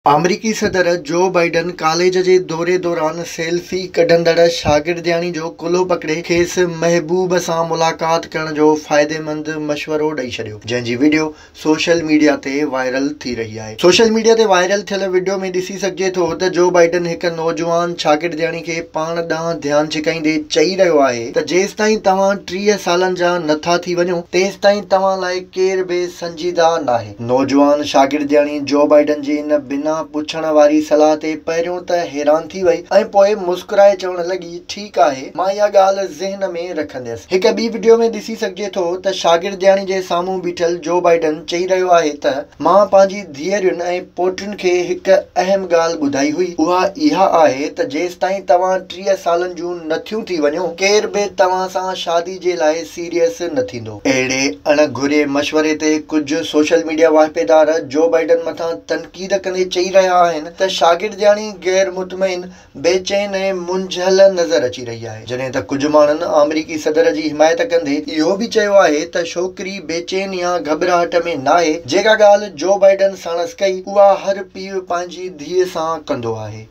अमरीकी सदर जो बाइडन कॉलेज जे दौरे दौरान सेल्फी कढंदड़ शागिर्दियाणी जो कुल्हो पकड़े खेसि महबूब सां मुलाक़ात करण जो फ़ाइदेमंद मशवरो ॾेई छॾियो, जंहिंजी वीडियो सोशल मीडिया ते वायरल थी रही आहे। सोशल मीडिया ते वायरल थियल वीडियो में ॾिसी सघिजे थो त जो बाइडन हिक नौजवान शागिर्दियाणी खे पाण ॾांहुं ध्यानु छिकाईंदे चई रहियो आहे त जेसिताईं तव्हां 30 सालनि जा नथा थी वञो तेसिताईं तव्हां लाइ केर बि संजीदा नाहे। नौजवान शागिर्दियाणी जो बाइडन जी इन बिना पुछण वारी सलाह ते पहिरियों त हैरान थी वई ऐं पोइ मुस्कुराए चवण लॻी, ठीकु आहे, मां इहा ॻाल्हि ज़हन में रखंदसि। हिक ॿी वीडियो में ॾिसी सघिजे थो त शागिर्दियाणी जे साम्हूं बीठल जो बाइडन चई रहियो आहे त मां पंहिंजी धीअरुनि ऐं पोटियुनि खे हिक अहम ॻाल्हि ॿुधाई हुई, उहा इहा आहे त जेसिताईं तव्हां 30 सालनि जूं नथियूं थी वञो केर बि तव्हां सां शादी जे लाइ सीरियस न थींदो। अहिड़े अणघुरे मशवरे ते कुझु सोशल मीडिया वाहिपेदार जो बाइडन मथां तनक़ीद कंदे चई रहिया आहिनि त शागिर्दियाणी गैर मुतमइन, बेचैन ऐं मुंझल नज़र अची रही आहे, जॾहिं त कुझु माण्हुनि अमरीकी सदर जी हिमायत कंदे इहो बि चयो आहे त छोकिरी बेचैन या घबराहट में नाहे। जेका ॻाल्हि जो बाइडन साणस कई उहा हर पीउ पंहिंजी धीअ सां कंदो आहे।